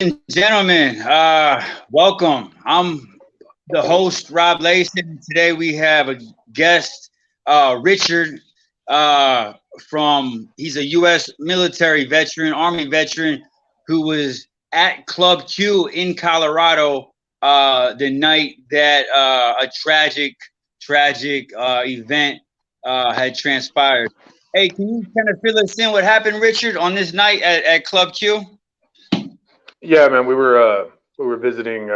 and gentlemen, welcome. I'm the host, Rob Lason. Today we have a guest, Richard, uh, he's a U.S. military veteran, Army veteran, who was at Club Q in Colorado the night that a tragic event had transpired. Hey, can you kind of fill us in what happened, Richard, on this night at Club Q? Yeah, man, we were visiting.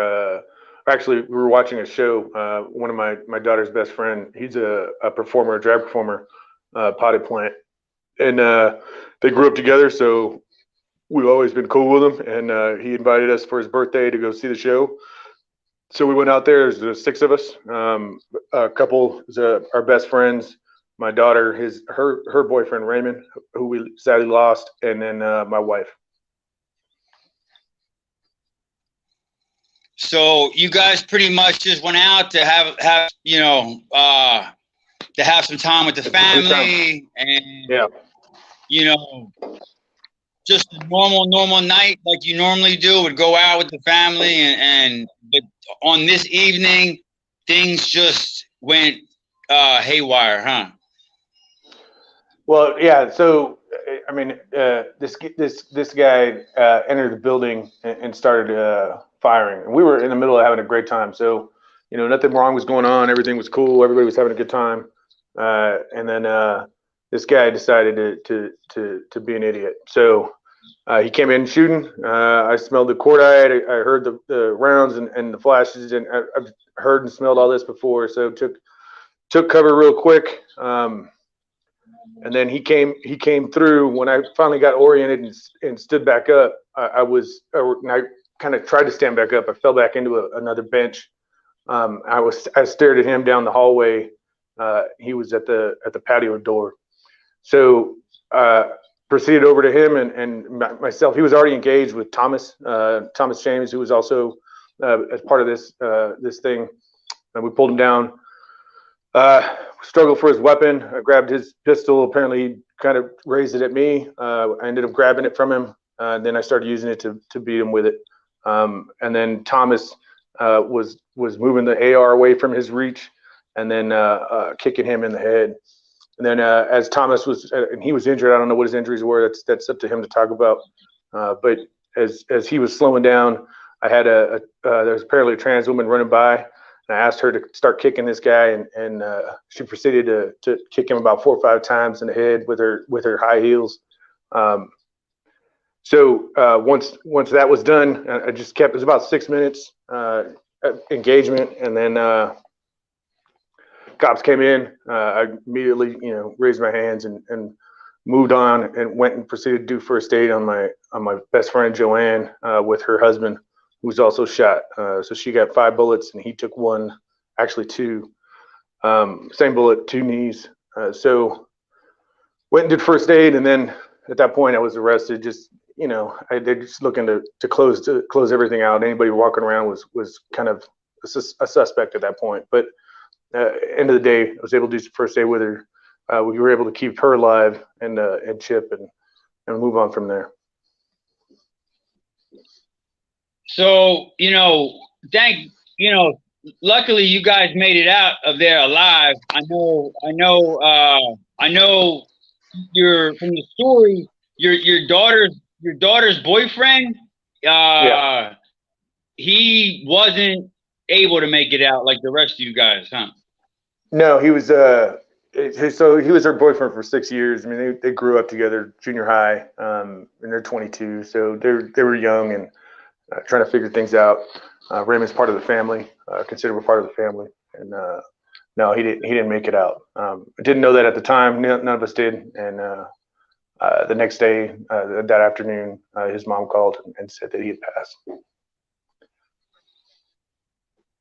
Actually, we were watching a show. One of my daughter's best friend, he's a performer, a drag performer, potted plant, and they grew up together. So we've always been cool with him. And he invited us for his birthday to go see the show. So we went out there. There's six of us. A couple, our best friends. My daughter, her boyfriend Raymond, who we sadly lost, and then my wife. So you guys pretty much just went out to have to have some time with the Good time. family and Yeah. you know just a normal night like you normally do would go out with the family and but on this evening things just went haywire, huh? Well, yeah. So, I mean, this guy entered the building and started firing. And we were in the middle of having a great time. So, nothing wrong was going on. Everything was cool. Everybody was having a good time. And then this guy decided to be an idiot. So he came in shooting. I smelled the cordite. I heard the rounds and the flashes, and I've heard and smelled all this before. So took cover real quick. And then he came through. When I finally got oriented and stood back up, and I kind of tried to stand back up. I fell back into another bench. I stared at him down the hallway. He was at the patio door. So proceeded over to him and myself. He was already engaged with Thomas James, who was also as part of this thing. And we pulled him down. Struggled for his weapon. I grabbed his pistol. Apparently, he kind of raised it at me. I ended up grabbing it from him. Then I started using it to beat him with it. And then Thomas was moving the AR away from his reach, and then kicking him in the head. And then as Thomas and he was injured. I don't know what his injuries were. That's up to him to talk about. But as he was slowing down, I had there was apparently a trans woman running by. And I asked her to start kicking this guy, and she proceeded to kick him about 4 or 5 times in the head with her high heels. So once that was done, I just kept. It was about 6 minutes engagement, and then cops came in. I immediately, raised my hands and moved on, and went and proceeded to do first aid on my best friend Joanne with her husband, who was also shot. So she got 5 bullets, and he took 1, actually 2. Same bullet, 2 knees. So went and did first aid, and then at that point I was arrested. Just they're just looking to close everything out. Anybody walking around was kind of a suspect at that point. But end of the day, I was able to do some first aid with her. We were able to keep her alive and Chip and move on from there. So luckily you guys made it out of there alive. I know you're from the story, your daughter's boyfriend, Yeah. he wasn't able to make it out like the rest of you guys, huh? No, he was so he was her boyfriend for 6 years. I mean, they grew up together, junior high, and they're 22, so they were young and trying to figure things out. Raymond's part of the family, considerable part of the family, and no, he didn't make it out. I didn't know that at the time. None of us did. And the next day, that afternoon, his mom called and said that he had passed.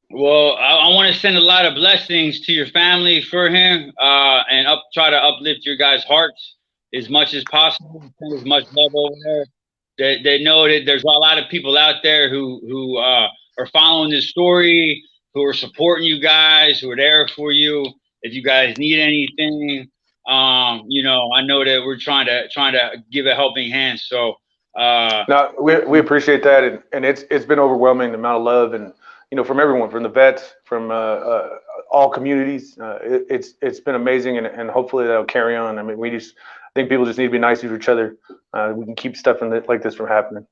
Well, I want to send a lot of blessings to your family for him, and try to uplift your guys' hearts as much as possible. Send as much love over there. They know that there's a lot of people out there who are following this story, who are supporting you guys, who are there for you if you guys need anything. I know that we're trying to give a helping hand. So No, we appreciate that, and it's been overwhelming the amount of love and from everyone, from the vets, from all communities. It's been amazing, and hopefully that'll carry on. I mean, I think people just need to be nice to each other. We can keep stuff like this from happening.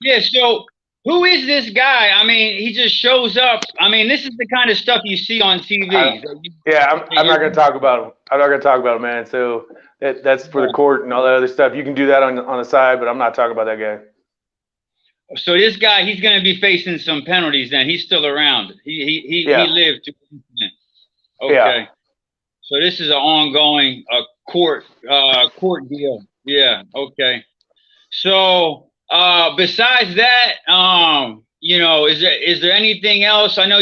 Yeah. So who is this guy? I mean, he just shows up. I mean, this is the kind of stuff you see on TV. I'm not going to talk about him. I'm not going to talk about him, man. So that's for the court and all that other stuff. You can do that on the side, but I'm not talking about that guy. So this guy, he's going to be facing some penalties. Then he's still around. He lived to. Okay. Yeah. So this is an ongoing court deal. Yeah. Okay. So besides that, is there anything else? I know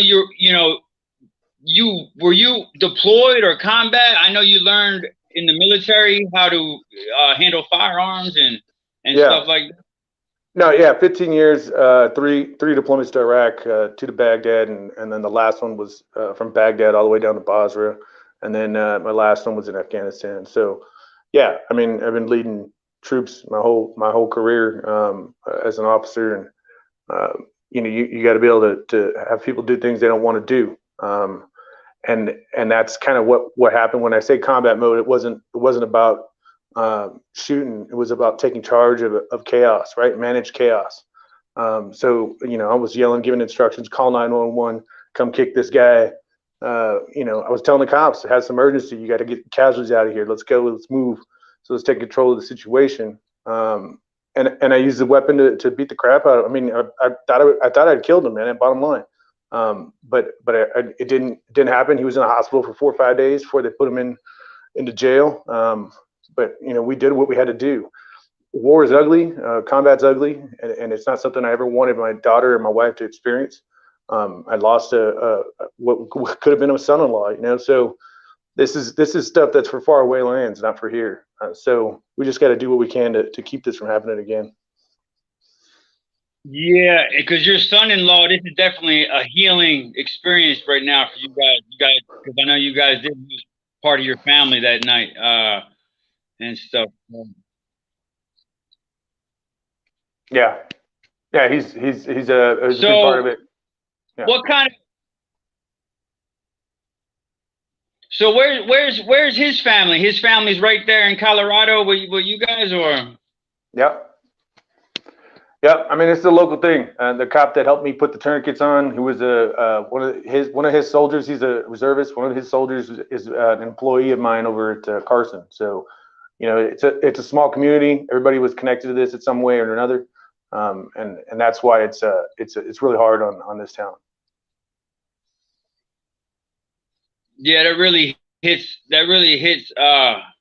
were you deployed or combat? I know you learned in the military how to handle firearms and stuff like that. No, yeah, 15 years, three deployments to Iraq, 2 to Baghdad, and then the last one was from Baghdad all the way down to Basra, and then my last one was in Afghanistan. So, yeah, I mean, I've been leading troops my whole career as an officer, and you got to be able to have people do things they don't want to do, and that's kind of what happened when I say combat mode. It wasn't about shooting. It was about taking charge of chaos, right? Manage chaos. So, I was yelling, giving instructions, call 911, come kick this guy. I was telling the cops, it has some urgency. You got to get casualties out of here. Let's go. Let's move. So let's take control of the situation. And I used the weapon to beat the crap out of him. I mean, I thought I'd killed him, man, bottom line. But it didn't happen. He was in the hospital for 4 or 5 days before they put him into jail. But we did what we had to do. War is ugly, combat's ugly, and it's not something I ever wanted my daughter or my wife to experience. I lost what could have been a son-in-law, so this is stuff that's for faraway lands, not for here. So we just got to do what we can to keep this from happening again. Yeah, because your son-in-law, this is definitely a healing experience right now for you guys. Because I know you guys did lose part of your family that night. And stuff. Yeah, he's a big part of it. Yeah. What kind of? So where's his family? His family's right there in Colorado. Were you guys or? Yep. I mean, it's a local thing. The cop that helped me put the tourniquets on, who was one of his soldiers. He's a reservist. One of his soldiers is an employee of mine over at Carson. So. It's a small community. Everybody was connected to this in some way or another, and that's why it's really hard on this town. Yeah, that really hits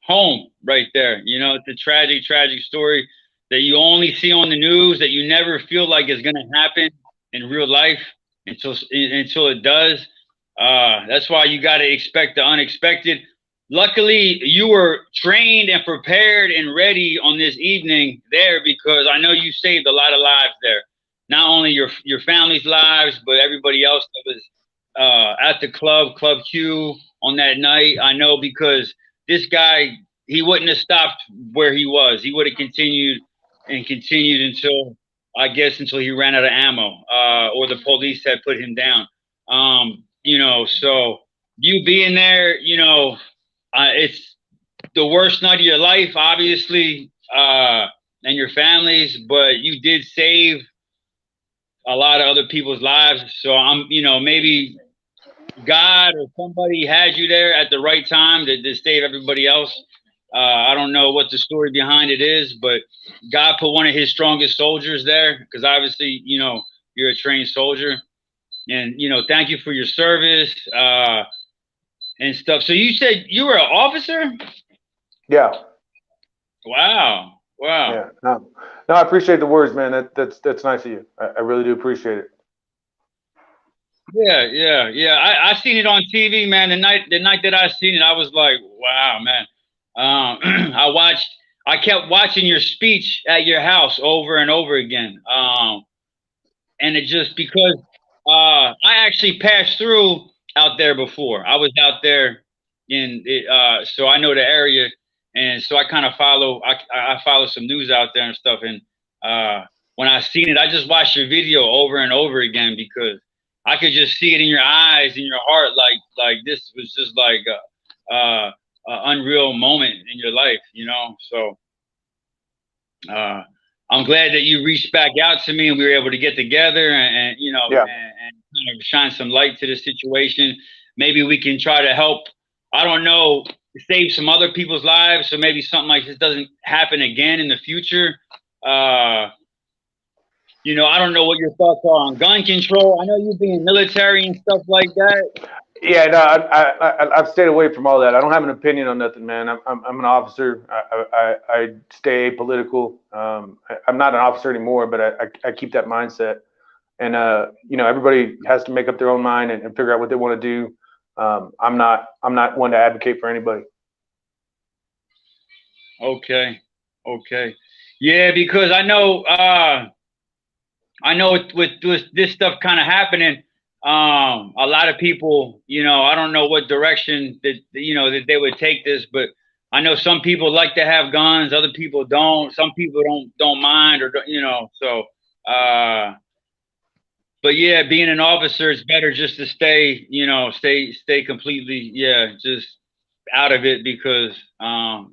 home right there. It's a tragic story that you only see on the news, that you never feel like is going to happen in real life until it does. That's why you got to expect the unexpected. Luckily, you were trained and prepared and ready on this evening there, because I know you saved a lot of lives there. Not only your family's lives, but everybody else that was at the Club Q on that night. I know, because this guy, he wouldn't have stopped where he was. He would have continued until he ran out of ammo, or the police had put him down. So you being there, it's the worst night of your life, obviously, and your families, but you did save a lot of other people's lives. So maybe God or somebody had you there at the right time to save everybody else. I don't know what the story behind it is, but God put one of his strongest soldiers there, because obviously, you're a trained soldier, and, thank you for your service. And stuff. So you said you were an officer? Yeah. Wow. Yeah. No, I appreciate the words, man. That's nice of you. I really do appreciate it. Yeah. I seen it on TV, man. The night that I seen it, I was like, wow, man. I kept watching your speech at your house over and over again. And it just because I actually passed through out there before. I was out there so I know the area, and so I kind of follow. I follow some news out there and stuff, and When I seen it, I just watched your video over and over again because I could just see it in your eyes, in your heart, like this was just like a unreal moment in your life, you know. So uh, I'm glad that you reached back out to me and we were able to get together and you know Yeah. and kind of shine some light to the situation. Maybe we can try to help. I don't know, save some other people's lives, so maybe something like this doesn't happen again in the future. Uh, you know, I don't know what your thoughts are on gun control. I know you being military and stuff like that. Yeah, no, I've stayed away from all that. I don't have an opinion on nothing, man. I'm an officer. I stay apolitical. I'm not an officer anymore, but I keep that mindset. And you know, everybody has to make up their own mind and figure out what they want to do. I'm not one to advocate for anybody. Okay, okay, yeah, because I know with this stuff kind of happening, a lot of people, you know, I don't know what direction that you know that they would take this, but I know some people like to have guns, other people don't. Some people don't mind or you know. So, but yeah, being an officer is better just to stay, you know, stay completely, yeah, just out of it because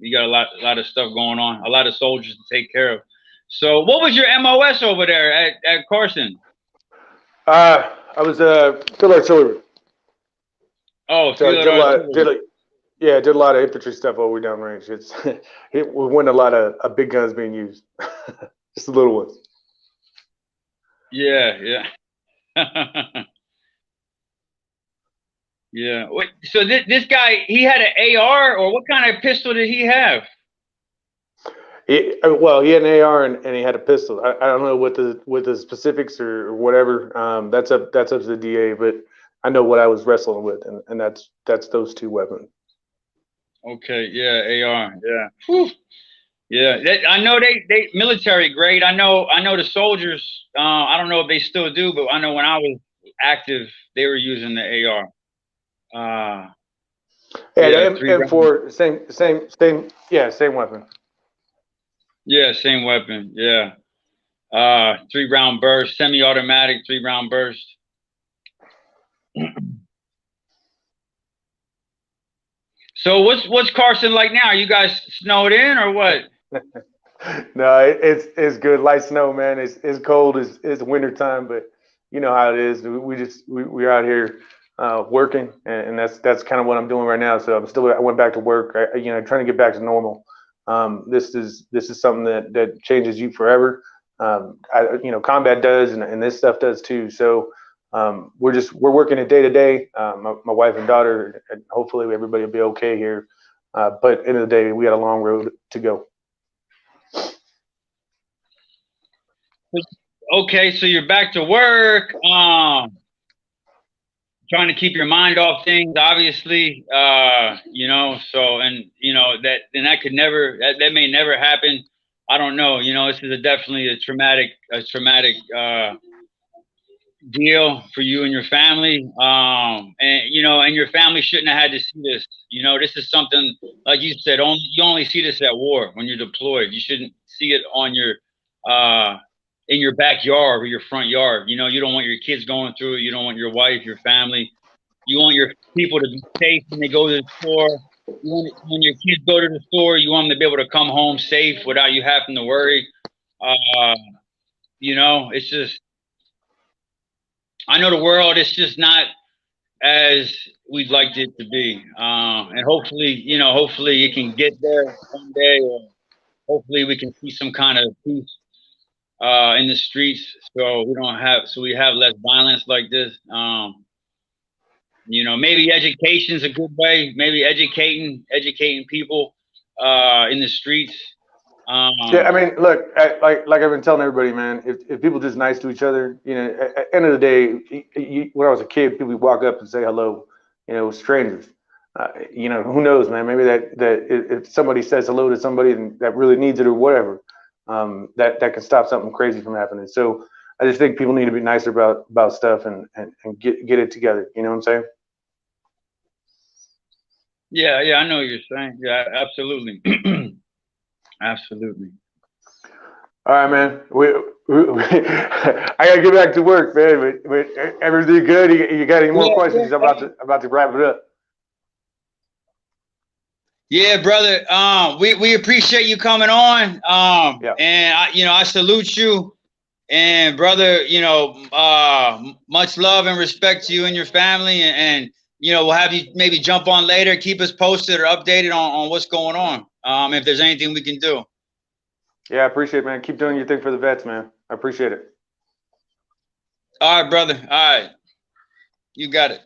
you got a lot of stuff going on, a lot of soldiers to take care of. So, what was your MOS over there at Carson? I was field artillery, Oh, so I field did a lot. artillery. Yeah, I did a lot of infantry stuff over downrange. We went a lot of big guns being used, just the little ones. Yeah, yeah, yeah. Wait, so this guy, he had an AR, or what kind of pistol did he have? Well, he had an AR and he had a pistol. I don't know what the specifics or whatever. That's up to the DA, but I know what I was wrestling with, and that's those two weapons. Okay, yeah, AR, yeah. Whew. Yeah, I know they military grade. I know the soldiers. I don't know if they still do, but I know when I was active, they were using the AR. Yeah, the Yeah, M three round. M4, same. Yeah, same weapon. Yeah, same weapon. Yeah, 3 round burst, semi-automatic 3 round burst. So what's Carson like now? Are you guys snowed in or what? No, it's good. Light snow, man. It's cold. It's winter time, but you know how it is. We're out here working, and that's kind of what I'm doing right now. So I went back to work. Trying to get back to normal. This is something that changes you forever. Combat does, and this stuff does too. So we're working it day to day. My wife and daughter, and hopefully everybody will be okay here. But end of the day, we got a long road to go. Okay, so you're back to work. Trying to keep your mind off things, obviously. So and that could never that may never happen. I don't know. This is definitely a traumatic deal for you and your family. And your family shouldn't have had to see this. This is something like you said. You only see this at war when you're deployed. You shouldn't see it on your uh, in your backyard or your front yard. You don't want your kids going through it. You don't want your wife, your family. You want your people to be safe when they go to the store. When your kids go to the store, you want them to be able to come home safe without you having to worry. Uh, it's just I know the world is just not as we'd like it to be, and hopefully it can get there one day, or hopefully we can see some kind of peace in the streets, so we have less violence like this. Maybe education's a good way. Maybe educating people in the streets. Yeah, I Um, mean, look, like I've been telling everybody, man. If people just nice to each other, at the end of the day, when I was a kid, people would walk up and say hello, strangers. Who knows, man? Maybe if somebody says hello to somebody that really needs it or whatever, that can stop something crazy from happening. So I just think people need to be nicer about stuff and get it together. You know what I'm saying? yeah, yeah, I know what you're saying. Yeah, absolutely, absolutely. All right, man. I gotta get back to work, man. But everything good? You got any more Yeah, questions? I'm yeah. about to wrap it up. Yeah, brother. We appreciate you coming on. Yeah. And I salute you. And brother, much love and respect to you and your family. And we'll have you maybe jump on later. Keep us posted or updated on what's going on. If there's anything we can do. Yeah, I appreciate it, man. Keep doing your thing for the vets, man. I appreciate it. All right, brother. All right. You got it.